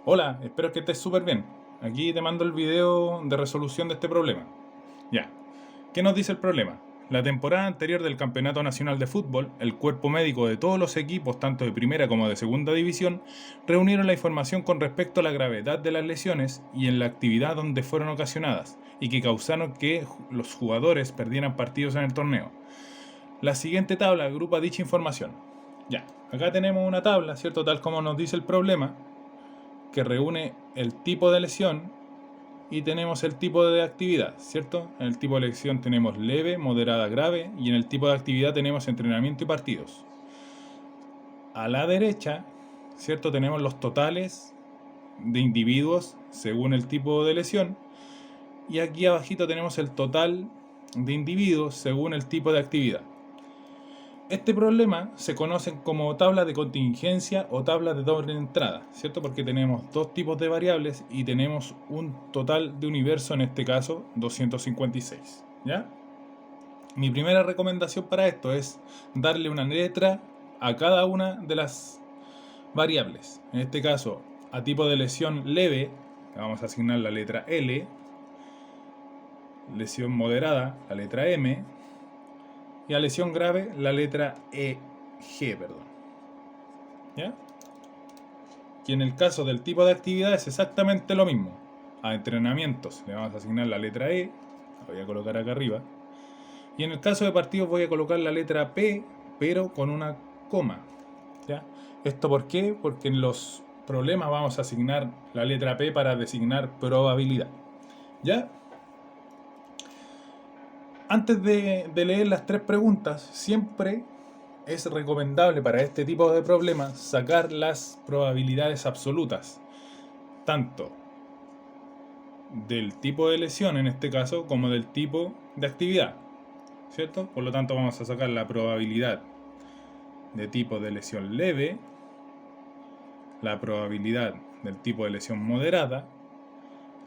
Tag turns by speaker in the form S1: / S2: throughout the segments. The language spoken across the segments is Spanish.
S1: Hola, espero que estés súper bien. Aquí te mando el video de resolución de este problema. Ya. ¿Qué nos dice el problema? La temporada anterior del Campeonato Nacional de Fútbol, el cuerpo médico de todos los equipos, tanto de primera como de segunda división, reunieron la información con respecto a la gravedad de las lesiones y en la actividad donde fueron ocasionadas, y que causaron que los jugadores perdieran partidos en el torneo. La siguiente tabla agrupa dicha información. Ya, acá tenemos una tabla, ¿cierto? Tal como nos dice el problema, que reúne el tipo de lesión y tenemos el tipo de actividad, ¿cierto? En el tipo de lesión tenemos leve, moderada, grave, y en el tipo de actividad tenemos entrenamiento y partidos. A la derecha, ¿cierto? Tenemos los totales de individuos según el tipo de lesión, y aquí abajito tenemos el total de individuos según el tipo de actividad. Este problema se conoce como tabla de contingencia o tabla de doble entrada, ¿cierto? Porque tenemos dos tipos de variables y tenemos un total de universo, en este caso 256, ¿ya? Mi primera recomendación para esto es darle una letra a cada una de las variables. En este caso, a tipo de lesión leve, vamos a asignar la letra L, lesión moderada, la letra M, y a lesión grave, la letra G, perdón. ¿Ya? Y en el caso del tipo de actividad es exactamente lo mismo. A entrenamientos le vamos a asignar la letra E, la voy a colocar acá arriba. Y en el caso de partidos voy a colocar la letra P, pero con una coma. ¿Ya? ¿Esto por qué? Porque en los problemas vamos a asignar la letra P para designar probabilidad. ¿Ya? Antes de leer las tres preguntas, siempre es recomendable para este tipo de problemas sacar las probabilidades absolutas, tanto del tipo de lesión en este caso como del tipo de actividad, ¿cierto? Por lo tanto vamos a sacar la probabilidad de tipo de lesión leve, la probabilidad del tipo de lesión moderada,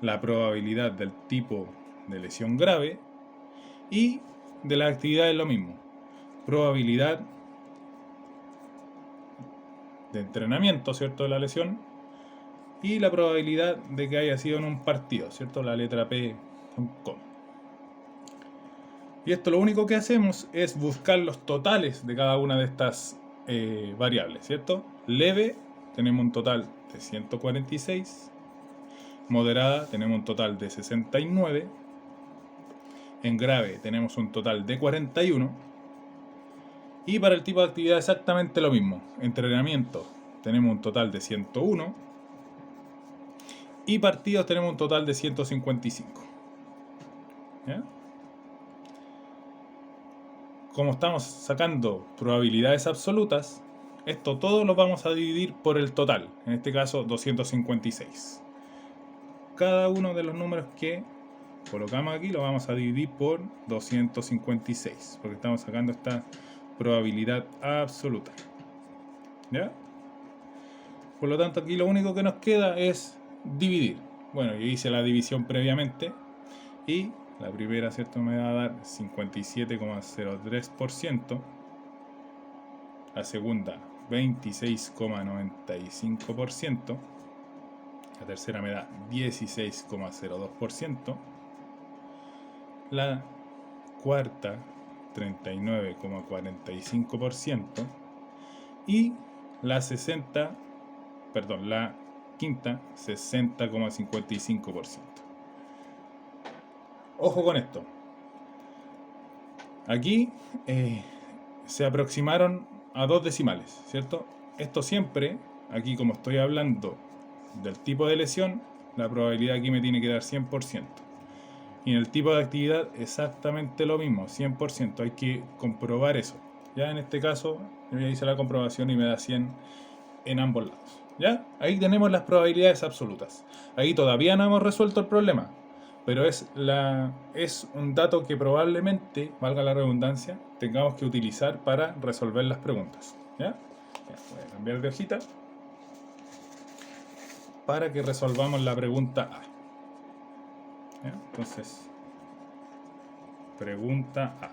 S1: la probabilidad del tipo de lesión grave y de la actividad es lo mismo, probabilidad de entrenamiento, ¿cierto? De la lesión y la probabilidad de que haya sido en un partido, ¿cierto? La letra P con. Y esto lo único que hacemos es buscar los totales de cada una de estas variables, ¿cierto? Leve tenemos un total de 146, moderada tenemos un total de 69, en grave tenemos un total de 41, y para el tipo de actividad exactamente lo mismo. Entrenamiento tenemos un total de 101 y partidos tenemos un total de 155. ¿Ya? Como estamos sacando probabilidades absolutas, esto todo lo vamos a dividir por el total, en este caso 256. Cada uno de los números que colocamos aquí lo vamos a dividir por 256, porque estamos sacando esta probabilidad absoluta. ¿Ya? Por lo tanto, aquí lo único que nos queda es dividir. Bueno, yo hice la división previamente y la primera, ¿cierto?, me va a dar 57,03%. La segunda, 26,95%. La tercera me da 16,02%. La cuarta, 39,45%. Y la 60, perdón, la quinta, 60,55%. Ojo con esto. Aquí se aproximaron a dos decimales, ¿cierto? Esto siempre, aquí como estoy hablando del tipo de lesión, la probabilidad aquí me tiene que dar 100%. Y en el tipo de actividad exactamente lo mismo, 100%. Hay que comprobar eso. Ya en este caso, yo ya hice la comprobación y me da 100 en ambos lados. ¿Ya? Ahí tenemos las probabilidades absolutas. Ahí todavía no hemos resuelto el problema, pero es un dato que probablemente, valga la redundancia, tengamos que utilizar para resolver las preguntas. ¿Ya? Voy a cambiar de hojita para que resolvamos la pregunta A. ¿Ya? Entonces, pregunta A.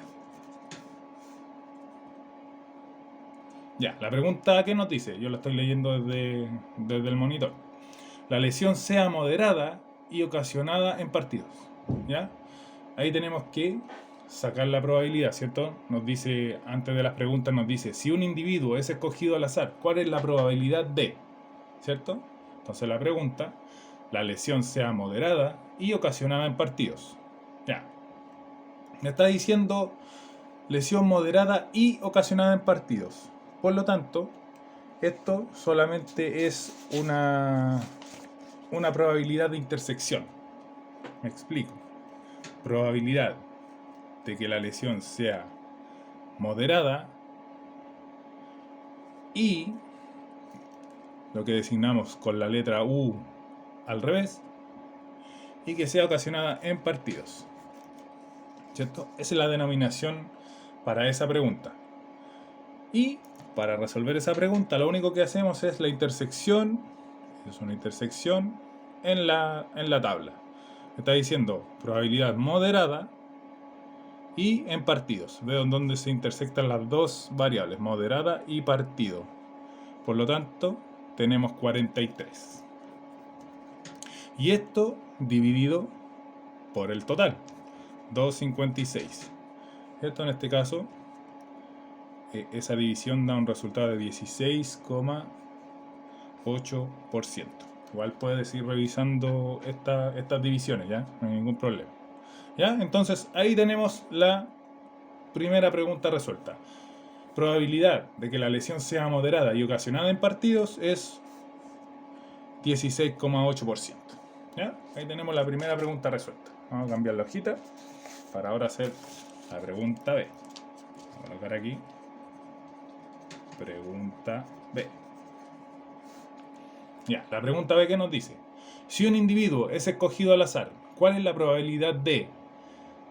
S1: Ya, la pregunta A, ¿qué nos dice? Yo la estoy leyendo desde el monitor. la lesión sea moderada y ocasionada en partidos. ¿Ya? Ahí tenemos que sacar la probabilidad, ¿cierto? Nos dice, antes de las preguntas nos dice, si un individuo es escogido al azar, ¿cuál es la probabilidad de? ¿Cierto? Entonces la pregunta, la lesión sea moderada y ocasionada en partidos. Ya. Me está diciendo lesión moderada y ocasionada en partidos. Por lo tanto, esto solamente es una probabilidad de intersección. Me explico. Probabilidad de que la lesión sea moderada y lo que designamos con la letra U al revés y que sea ocasionada en partidos. ¿Cierto? Esa es la denominación para esa pregunta. Y para resolver esa pregunta lo único que hacemos es la intersección, es una intersección en la tabla. Está diciendo probabilidad moderada y en partidos. Veo en donde se intersectan las dos variables, moderada y partido. Por lo tanto, tenemos 43. Y esto dividido por el total, 256. Esto en este caso, esa división da un resultado de 16,8%. Igual puedes ir revisando estas divisiones, ¿ya? No hay ningún problema. ¿Ya? Entonces ahí tenemos la primera pregunta resuelta. Probabilidad de que la lesión sea moderada y ocasionada en partidos es 16,8%. ¿Ya? Ahí tenemos la primera pregunta resuelta. Vamos a cambiar la hojita para ahora hacer la pregunta B. Voy a colocar aquí pregunta B. Ya, la pregunta B, ¿qué nos dice? Si un individuo es escogido al azar, ¿cuál es la probabilidad de,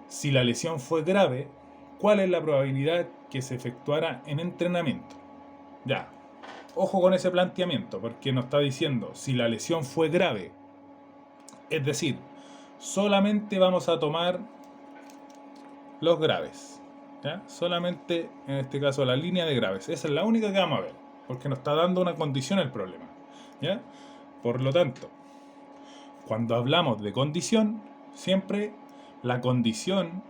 S1: si la lesión fue grave, cuál es la probabilidad que se efectuara en entrenamiento? Ya, ojo con ese planteamiento, porque nos está diciendo si la lesión fue grave. Es decir, solamente vamos a tomar los graves. ¿Ya? Solamente, en este caso, la línea de graves. Esa es la única que vamos a ver, porque nos está dando una condición el problema. ¿Ya? Por lo tanto, cuando hablamos de condición, siempre la condición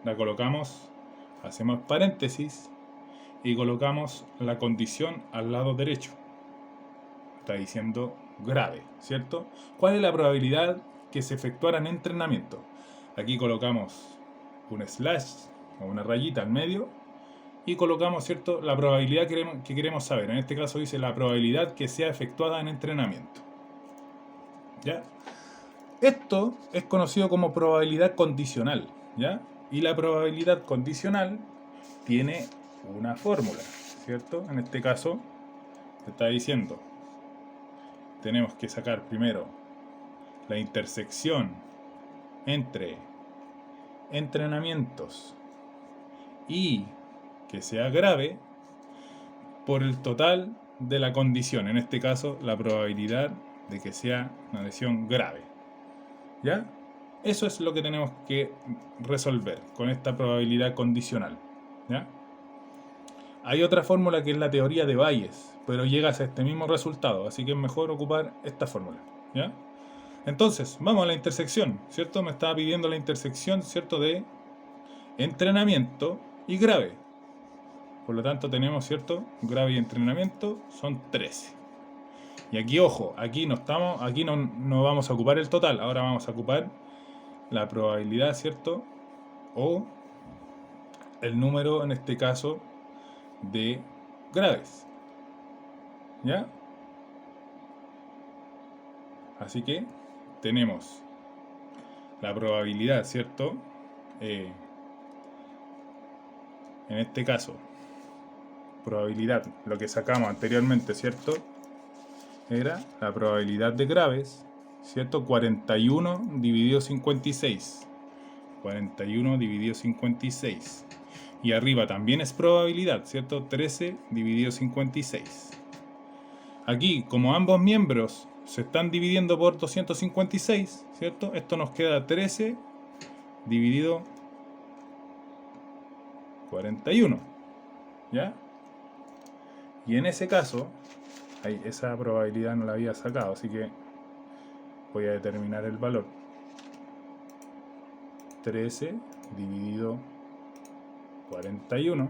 S1: la colocamos, hacemos paréntesis y colocamos la condición al lado derecho. Está diciendo grave, ¿cierto? ¿Cuál es la probabilidad que se efectuara en entrenamiento? Aquí colocamos un slash o una rayita al medio y colocamos, ¿cierto?, la probabilidad que queremos saber. En este caso dice la probabilidad que sea efectuada en entrenamiento. ¿Ya? Esto es conocido como probabilidad condicional, ¿ya? Y la probabilidad condicional tiene una fórmula, ¿cierto? En este caso está diciendo, tenemos que sacar primero la intersección entre entrenamientos y que sea grave por el total de la condición, en este caso la probabilidad de que sea una lesión grave. ¿Ya? Eso es lo que tenemos que resolver con esta probabilidad condicional. ¿Ya? Hay otra fórmula que es la teoría de Bayes, pero llegas a este mismo resultado, así que es mejor ocupar esta fórmula. ¿Ya? Entonces, vamos a la intersección, ¿cierto? Me estaba pidiendo la intersección, ¿cierto?, de entrenamiento y grave. Por lo tanto tenemos, ¿cierto?, grave y entrenamiento son 13. Y aquí, ojo, aquí no vamos a ocupar el total, ahora vamos a ocupar la probabilidad, ¿cierto?, o el número, en este caso, de graves. ¿Ya? Así que tenemos la probabilidad, ¿cierto? En este caso, probabilidad, lo que sacamos anteriormente, ¿cierto?, era la probabilidad de graves, ¿cierto? 41 dividido 56. 41 dividido 56. Y arriba también es probabilidad, ¿cierto? 13 dividido 56. Aquí, como ambos miembros se están dividiendo por 256, ¿cierto? Esto nos queda 13 dividido 41. ¿Ya? Y en ese caso, esa probabilidad no la había sacado, así que voy a determinar el valor. 13 dividido 41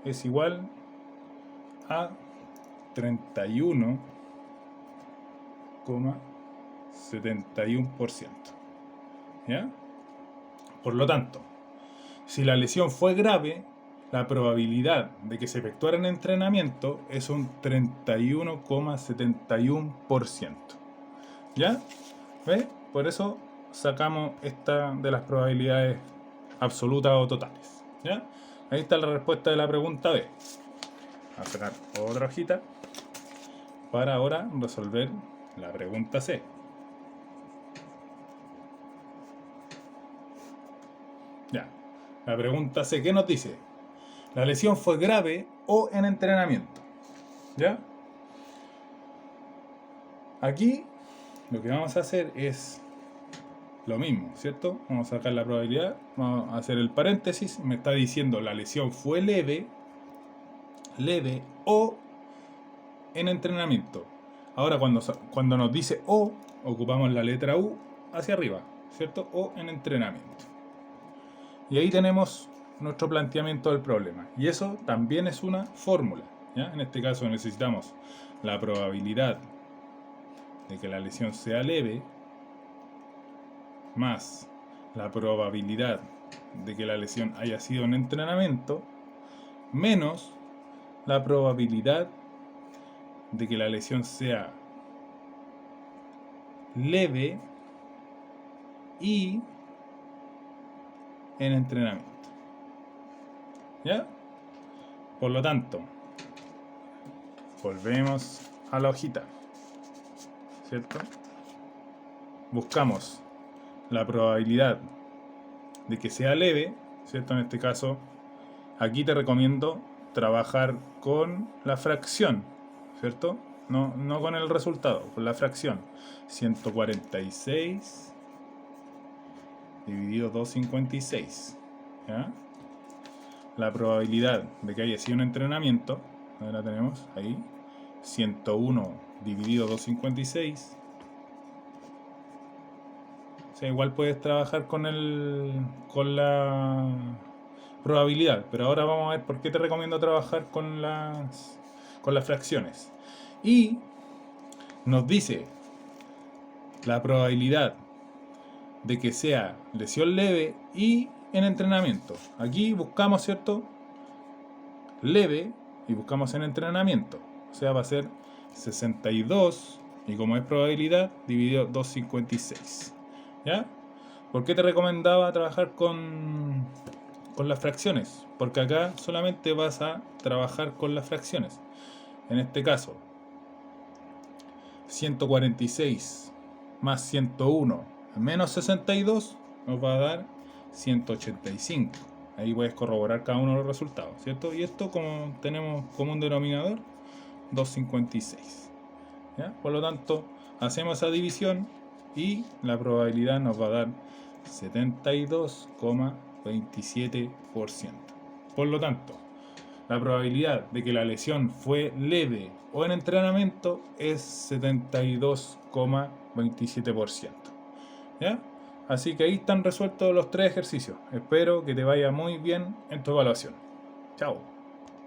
S1: es igual a 31,71%. ¿Ya? Por lo tanto, si la lesión fue grave, la probabilidad de que se efectuara en entrenamiento es un 31,71%. ¿Ya? ¿Ves? Por eso sacamos esta de las probabilidades absolutas o totales. ¿Ya? Ahí está la respuesta de la pregunta B. Voy a sacar otra hojita para ahora resolver la pregunta C. Ya. La pregunta C, ¿qué nos dice? La lesión fue grave o en entrenamiento. ¿Ya? Aquí lo que vamos a hacer es lo mismo, ¿cierto? Vamos a sacar la probabilidad, vamos a hacer el paréntesis. Me está diciendo la lesión fue leve o en entrenamiento. Ahora cuando nos dice o, ocupamos la letra U hacia arriba, ¿cierto? O en entrenamiento. Y ahí tenemos nuestro planteamiento del problema. Y eso también es una fórmula, ¿ya? En este caso necesitamos la probabilidad de que la lesión sea leve más la probabilidad de que la lesión haya sido en entrenamiento menos la probabilidad de que la lesión sea leve y en entrenamiento. ¿Ya? Por lo tanto, volvemos a la hojita, ¿cierto? Buscamos la probabilidad de que sea leve, ¿cierto? En este caso, aquí te recomiendo trabajar con la fracción, ¿cierto? No con el resultado, con la fracción. 146 dividido 256. ¿Ya? La probabilidad de que haya sido un entrenamiento, ahí la tenemos, ahí, 101 dividido 256. O sea, igual puedes trabajar con la probabilidad, pero ahora vamos a ver por qué te recomiendo trabajar con las fracciones. Y nos dice la probabilidad de que sea lesión leve y en entrenamiento. Aquí buscamos, ¿cierto? Leve y buscamos en entrenamiento. O sea, va a ser 62 y como es probabilidad, dividido 256. ¿Ya? ¿Por qué te recomendaba trabajar con las fracciones? Porque acá solamente vas a trabajar con las fracciones. En este caso, 146 más 101 menos 62 nos va a dar 185. Ahí puedes corroborar cada uno de los resultados, ¿cierto? Y esto, como tenemos como un denominador, 256. ¿Ya? Por lo tanto, hacemos esa división y la probabilidad nos va a dar 72,27%. Por lo tanto, la probabilidad de que la lesión fue leve o en entrenamiento es 72,27%. ¿Ya? Así que ahí están resueltos los 3 ejercicios. Espero que te vaya muy bien en tu evaluación. Chao.